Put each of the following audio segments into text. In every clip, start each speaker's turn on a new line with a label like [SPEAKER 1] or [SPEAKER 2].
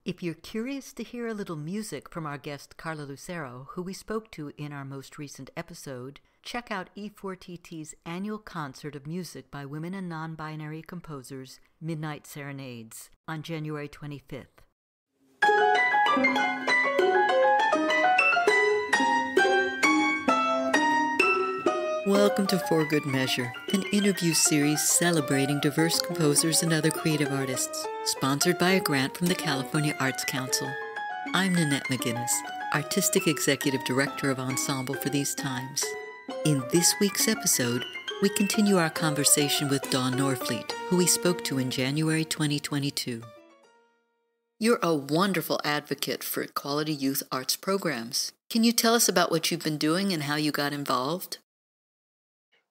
[SPEAKER 1] If you're curious to hear a little music from our guest Carla Lucero, who we spoke to in our most recent episode, check out E4TT's annual concert of music by women and non-binary composers, Midnight Serenades, on January 25th. Welcome to For Good Measure, an interview series celebrating diverse composers and other creative artists, sponsored by a grant from the California Arts Council. I'm Nanette McGuinness, Artistic Executive Director of Ensemble for these times. In this week's episode, we continue our conversation with Dawn Norfleet, who we spoke to in January 2022. You're a wonderful advocate for quality youth arts programs. Can you tell us about what you've been doing and how you got involved?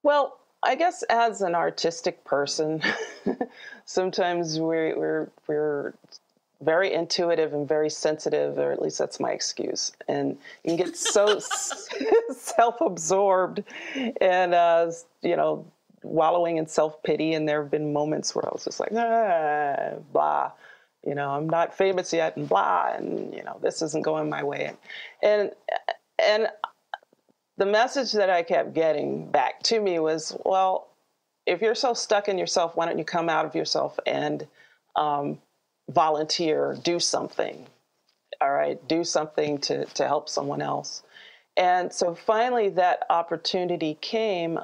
[SPEAKER 2] Well, I guess as an artistic person, sometimes we're very intuitive and very sensitive, or at least that's my excuse. And you can get so self-absorbed and, wallowing in self-pity. And there have been moments where I was just like, blah, I'm not famous yet and blah, and, this isn't going my way. And the message that I kept getting back to me was, well, if you're so stuck in yourself, why don't you come out of yourself and volunteer, do something, all right? Do something to help someone else. And so finally that opportunity came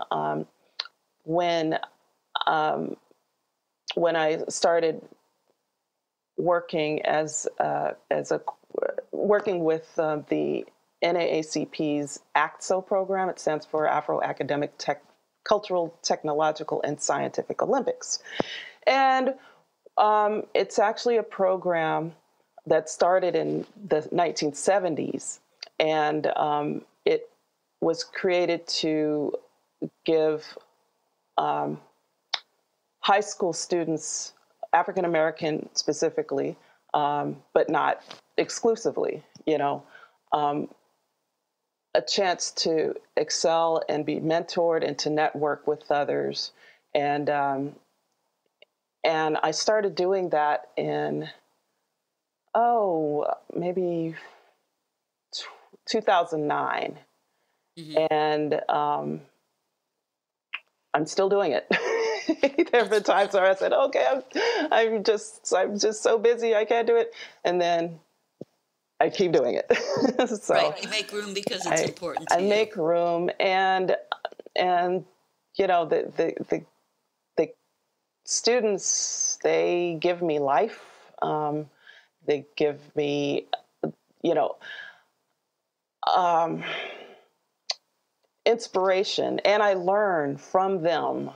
[SPEAKER 2] when I started working working with the NAACP's ACTSO program. It stands for Afro-Academic Cultural, Technological, and Scientific Olympics. And it's actually a program that started in the 1970s. And it was created to give high school students, African American specifically, but not exclusively, a chance to excel and be mentored and to network with others. And I started doing that in, maybe 2009. Mm-hmm. And I'm still doing it. There have been times where I said, okay, I'm just so busy, I can't do it. And then I keep doing it. So
[SPEAKER 1] right, you make room because it's important to you.
[SPEAKER 2] I make room, and the students, they give me life. They give me, inspiration, and I learn from them.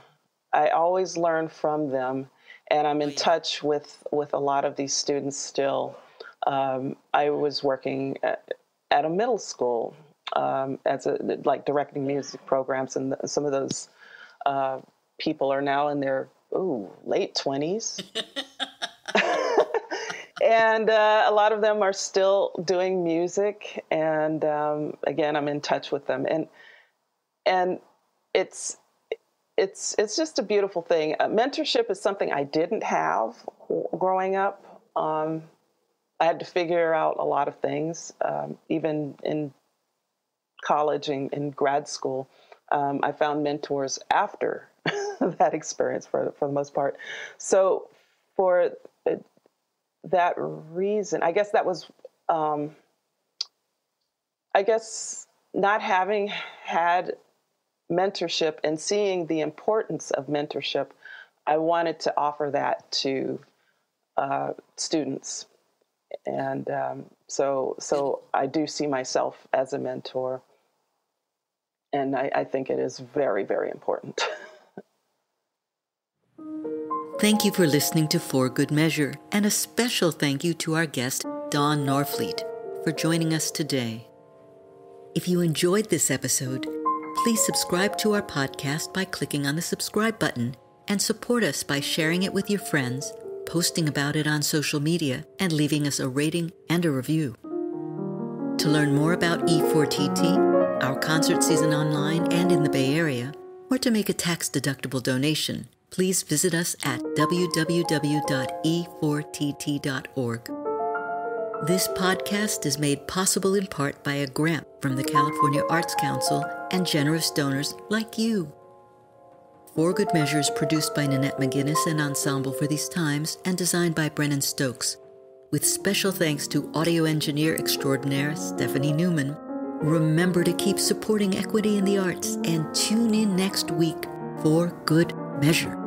[SPEAKER 2] I always learn from them, and I'm in touch with a lot of these students still. I was working at a middle school directing music programs, and some of those people are now in their late 20s. And a lot of them are still doing music, and again, I'm in touch with them, and it's just a beautiful thing. Mentorship is something I didn't have growing up. I had to figure out a lot of things, even in college and in grad school. I found mentors after that experience for the most part. So for that reason, I guess that was, not having had mentorship and seeing the importance of mentorship, I wanted to offer that to students. And so I do see myself as a mentor, and I think it is very, very important.
[SPEAKER 1] Thank you for listening to For Good Measure, and a special thank you to our guest, Dawn Norfleet, for joining us today. If you enjoyed this episode, please subscribe to our podcast by clicking on the subscribe button, and support us by sharing it with your friends, posting about it on social media, and leaving us a rating and a review. To learn more about E4TT, our concert season online and in the Bay Area, or to make a tax-deductible donation, please visit us at www.e4tt.org. This podcast is made possible in part by a grant from the California Arts Council and generous donors like you. For Good Measure is produced by Nanette McGuinness and Ensemble for these times and designed by Brennan Stokes, with special thanks to audio engineer extraordinaire Stephanie Neumann. Remember to keep supporting equity in the arts and tune in next week for Good Measure.